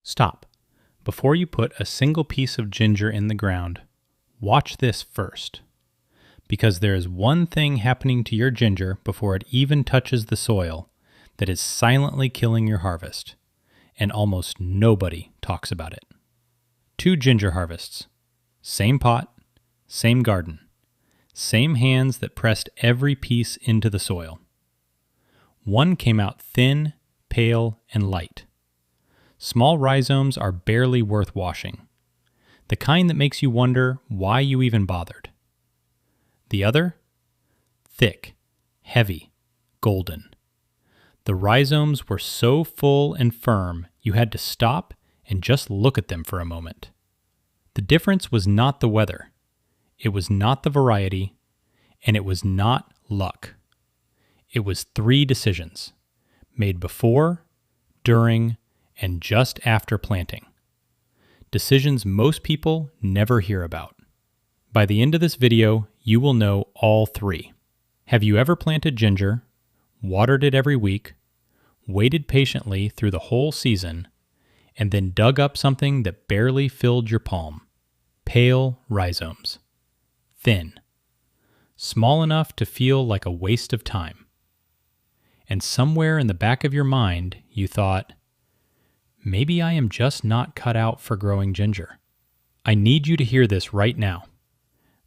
Stop. Before you put a single piece of ginger in the ground, watch this first. Because there is one thing happening to your ginger before it even touches the soil that is silently killing your harvest, and almost nobody talks about it. 2 ginger harvests. Same pot, same garden, same hands that pressed every piece into the soil. One came out thin, pale, and light. Small rhizomes are barely worth washing, the kind that makes you wonder why you even bothered. The other? Thick, heavy, golden. The rhizomes were so full and firm you had to stop and just look at them for a moment. The difference was not the weather, it was not the variety, and it was not luck. It was 3 decisions, made before, during, and just after planting. Decisions most people never hear about. By the end of this video, you will know all 3. Have you ever planted ginger, watered it every week, waited patiently through the whole season, and then dug up something that barely filled your palm? Pale rhizomes. Thin. Small enough to feel like a waste of time. And somewhere in the back of your mind, you thought, maybe I am just not cut out for growing ginger. I need you to hear this right now.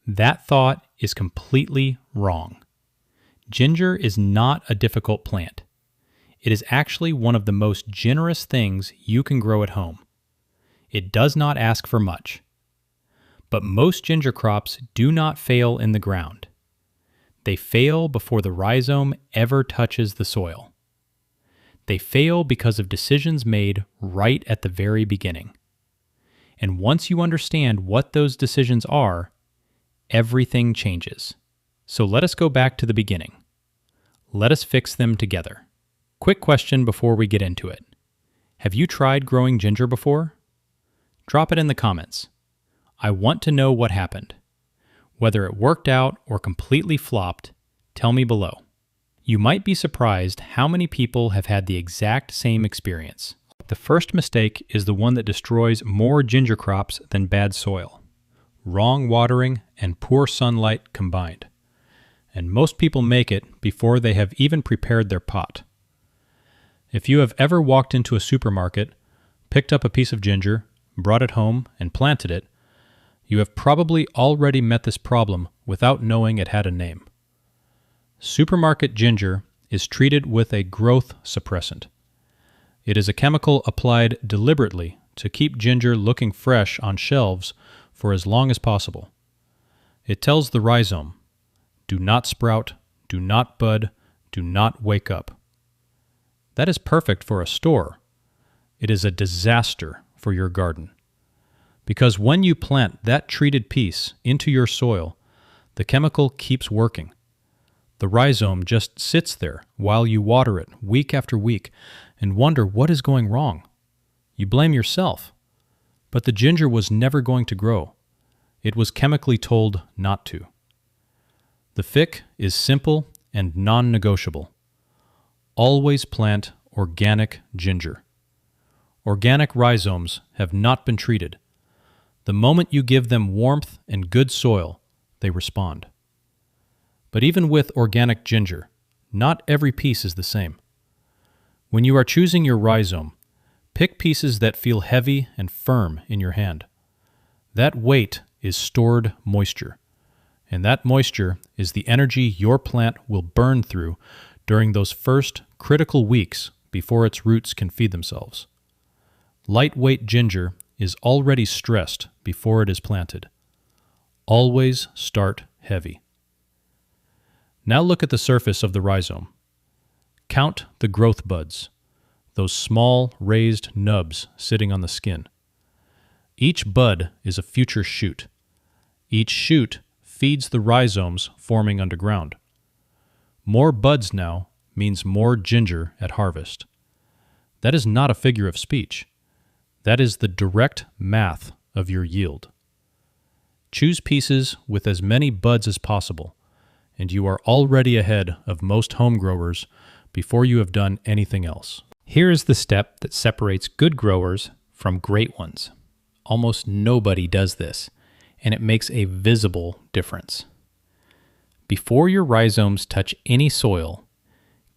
That thought is completely wrong. Ginger is not a difficult plant. It is actually one of the most generous things you can grow at home. It does not ask for much. But most ginger crops do not fail in the ground. They fail before the rhizome ever touches the soil. They fail because of decisions made right at the very beginning. And once you understand what those decisions are, everything changes. So let us go back to the beginning. Let us fix them together. Quick question before we get into it. Have you tried growing ginger before? Drop it in the comments. I want to know what happened. Whether it worked out or completely flopped, tell me below. You might be surprised how many people have had the exact same experience. The first mistake is the one that destroys more ginger crops than bad soil. Wrong watering and poor sunlight combined. And most people make it before they have even prepared their pot. If you have ever walked into a supermarket, picked up a piece of ginger, brought it home, and planted it, you have probably already met this problem without knowing it had a name. Supermarket ginger is treated with a growth suppressant. It is a chemical applied deliberately to keep ginger looking fresh on shelves for as long as possible. It tells the rhizome, do not sprout, do not bud, do not wake up. That is perfect for a store. It is a disaster for your garden. Because when you plant that treated piece into your soil, the chemical keeps working. The rhizome just sits there while you water it week after week and wonder what is going wrong. You blame yourself. But the ginger was never going to grow. It was chemically told not to. The fix is simple and non-negotiable. Always plant organic ginger. Organic rhizomes have not been treated. The moment you give them warmth and good soil, they respond. But even with organic ginger, not every piece is the same. When you are choosing your rhizome, pick pieces that feel heavy and firm in your hand. That weight is stored moisture, and that moisture is the energy your plant will burn through during those first critical weeks before its roots can feed themselves. Lightweight ginger is already stressed before it is planted. Always start heavy. Now look at the surface of the rhizome. Count the growth buds, those small raised nubs sitting on the skin. Each bud is a future shoot. Each shoot feeds the rhizomes forming underground. More buds now means more ginger at harvest. That is not a figure of speech. That is the direct math of your yield. Choose pieces with as many buds as possible, and you are already ahead of most home growers before you have done anything else. Here is the step that separates good growers from great ones. Almost nobody does this, and it makes a visible difference. Before your rhizomes touch any soil,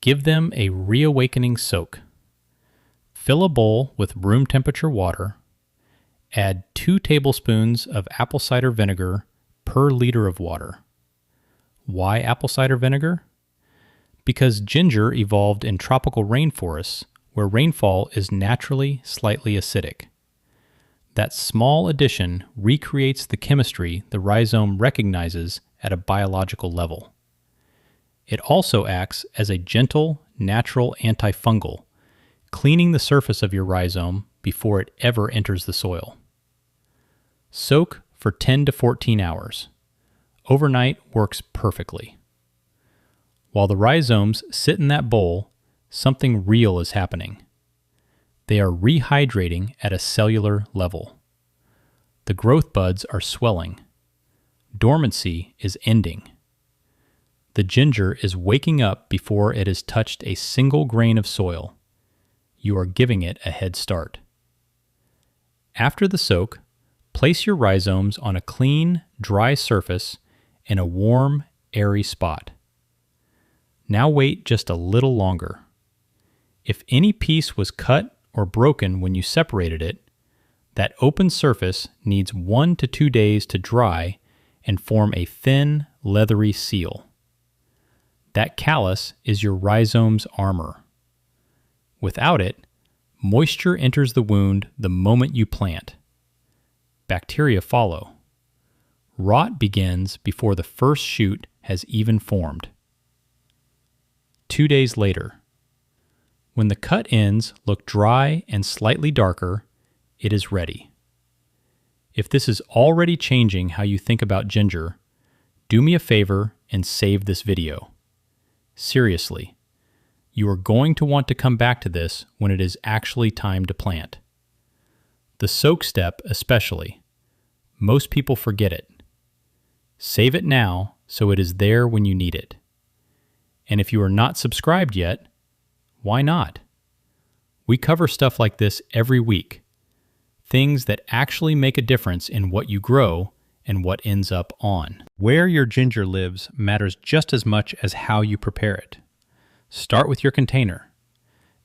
give them a reawakening soak. Fill a bowl with room temperature water. Add 2 tablespoons of apple cider vinegar per liter of water. Why apple cider vinegar? Because ginger evolved in tropical rainforests where rainfall is naturally slightly acidic. That small addition recreates the chemistry the rhizome recognizes at a biological level. It also acts as a gentle, natural antifungal, cleaning the surface of your rhizome before it ever enters the soil. Soak for 10 to 14 hours. Overnight works perfectly. While the rhizomes sit in that bowl, something real is happening. They are rehydrating at a cellular level. The growth buds are swelling. Dormancy is ending. The ginger is waking up before it has touched a single grain of soil. You are giving it a head start. After the soak, place your rhizomes on a clean, dry surface in a warm, airy spot. Now wait just a little longer. If any piece was cut or broken when you separated it, that open surface needs 1 to 2 days to dry and form a thin, leathery seal. That callus is your rhizome's armor. Without it, moisture enters the wound the moment you plant. Bacteria follow. Rot begins before the first shoot has even formed. 2 days later. When the cut ends look dry and slightly darker, it is ready. If this is already changing how you think about ginger, do me a favor and save this video. Seriously, you are going to want to come back to this when it is actually time to plant. The soak step especially. Most people forget it. Save it now so it is there when you need it. And if you are not subscribed yet, why not? We cover stuff like this every week. Things that actually make a difference in what you grow and what ends up on. Where your ginger lives matters just as much as how you prepare it. Start with your container.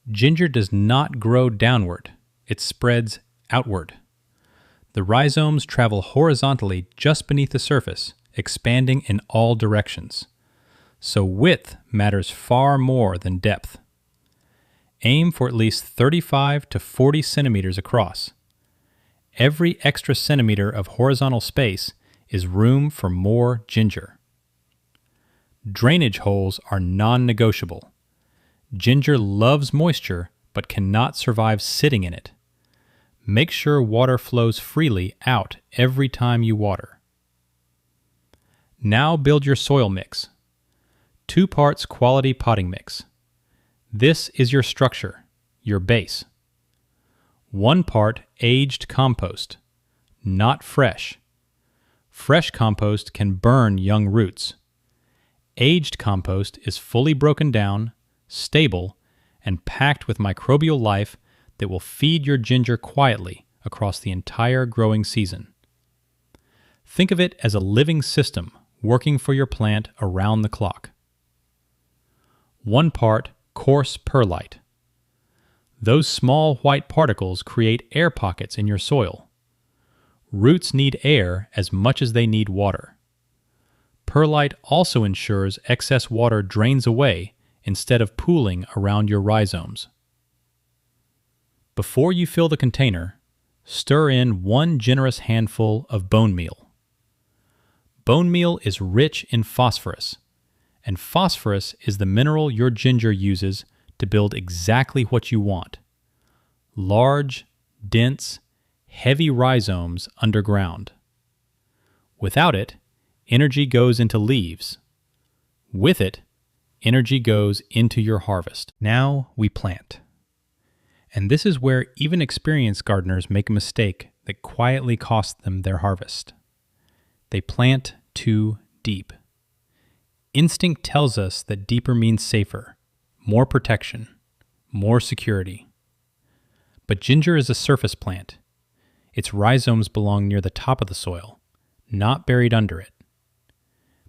Ginger does not grow downward. It spreads outward. The rhizomes travel horizontally just beneath the surface, expanding in all directions. So width matters far more than depth. Aim for at least 35 to 40 centimeters across. Every extra centimeter of horizontal space is room for more ginger. Drainage holes are non-negotiable. Ginger loves moisture but cannot survive sitting in it. Make sure water flows freely out every time you water. Now build your soil mix. 2 parts quality potting mix. This is your structure, your base. 1 part aged compost, not fresh. Fresh compost can burn young roots. Aged compost is fully broken down, stable, and packed with microbial life that will feed your ginger quietly across the entire growing season. Think of it as a living system working for your plant around the clock. 1 part coarse perlite. Those small white particles create air pockets in your soil. Roots need air as much as they need water. Perlite also ensures excess water drains away instead of pooling around your rhizomes. Before you fill the container, stir in 1 generous handful of bone meal. Bone meal is rich in phosphorus, and phosphorus is the mineral your ginger uses to build exactly what you want. Large, dense, heavy rhizomes underground. Without it, energy goes into leaves. With it, energy goes into your harvest. Now we plant. And this is where even experienced gardeners make a mistake that quietly costs them their harvest. They plant too deep. Instinct tells us that deeper means safer, more protection, more security. But ginger is a surface plant. Its rhizomes belong near the top of the soil, not buried under it.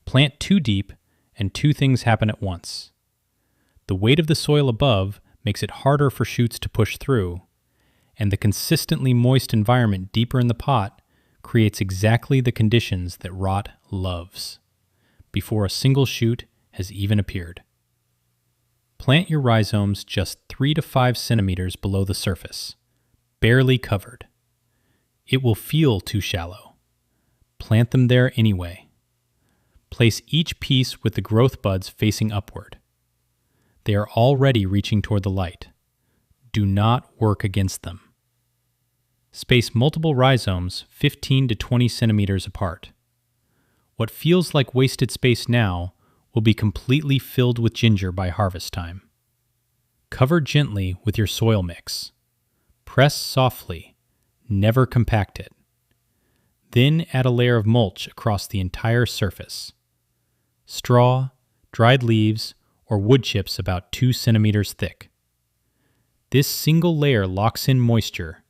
Plant too deep, and two things happen at once. The weight of the soil above makes it harder for shoots to push through, and the consistently moist environment deeper in the pot creates exactly the conditions that rot loves, before a single shoot has even appeared. Plant your rhizomes just 3 to 5 centimeters below the surface, barely covered. It will feel too shallow. Plant them there anyway. Place each piece with the growth buds facing upward. They are already reaching toward the light. Do not work against them. Space multiple rhizomes 15 to 20 centimeters apart. What feels like wasted space now will be completely filled with ginger by harvest time. Cover gently with your soil mix. Press softly, never compact it. Then add a layer of mulch across the entire surface. Straw, dried leaves, or wood chips about 2 centimeters thick. This single layer locks in moisture,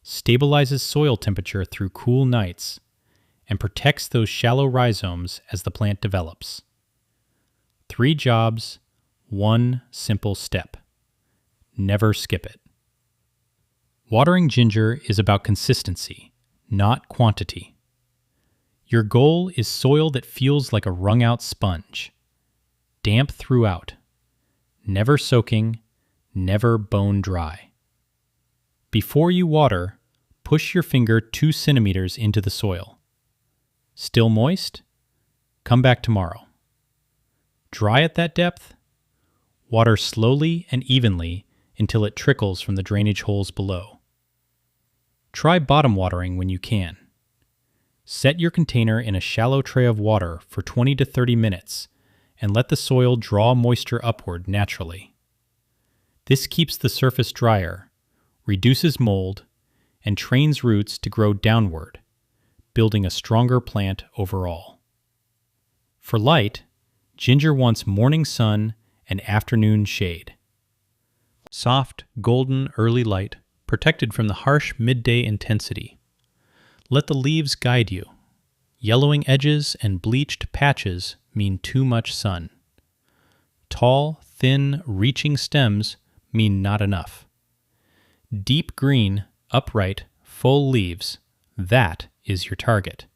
stabilizes soil temperature through cool nights, and protects those shallow rhizomes as the plant develops. 3 jobs, 1 simple step. Never skip it. Watering ginger is about consistency, not quantity. Your goal is soil that feels like a wrung-out sponge. Damp throughout. Never soaking, never bone dry. Before you water, push your finger 2 centimeters into the soil. Still moist? Come back tomorrow. Dry at that depth? Water slowly and evenly until it trickles from the drainage holes below. Try bottom watering when you can. Set your container in a shallow tray of water for 20 to 30 minutes and let the soil draw moisture upward naturally. This keeps the surface drier, reduces mold, and trains roots to grow downward, building a stronger plant overall. For light, ginger wants morning sun and afternoon shade. Soft, golden early light, protected from the harsh midday intensity. Let the leaves guide you. Yellowing edges and bleached patches mean too much sun. Tall, thin, reaching stems mean not enough. Deep green, upright, full leaves, that is your target.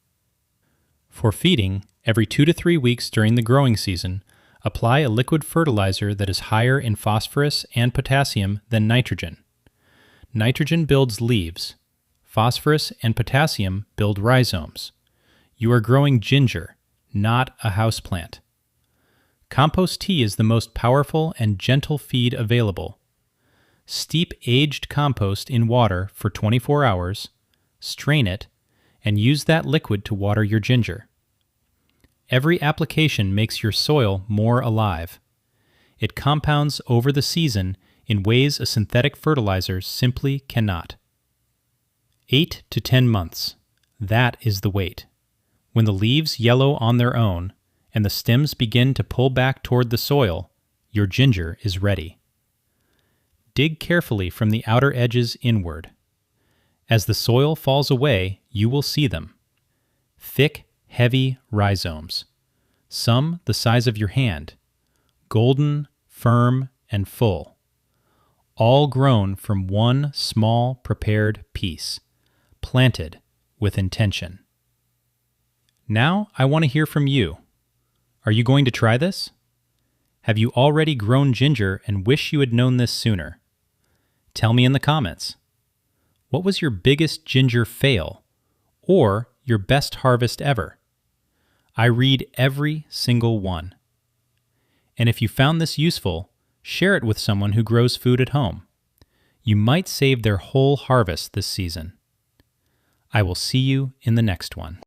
For feeding, every 2 to 3 weeks during the growing season, apply a liquid fertilizer that is higher in phosphorus and potassium than nitrogen. Nitrogen builds leaves. Phosphorus and potassium build rhizomes. You are growing ginger, not a houseplant. Compost tea is the most powerful and gentle feed available. Steep aged compost in water for 24 hours, strain it, and use that liquid to water your ginger. Every application makes your soil more alive. It compounds over the season in ways a synthetic fertilizer simply cannot. 8 to 10 months. That is the wait. When the leaves yellow on their own and the stems begin to pull back toward the soil, your ginger is ready. Dig carefully from the outer edges inward. As the soil falls away, you will see them. Thick, heavy rhizomes. Some the size of your hand. Golden, firm, and full. All grown from one small prepared piece, planted with intention. Now I want to hear from you. Are you going to try this? Have you already grown ginger and wish you had known this sooner? Tell me in the comments. What was your biggest ginger fail, or your best harvest ever? I read every single one. And if you found this useful, share it with someone who grows food at home. You might save their whole harvest this season. I will see you in the next one.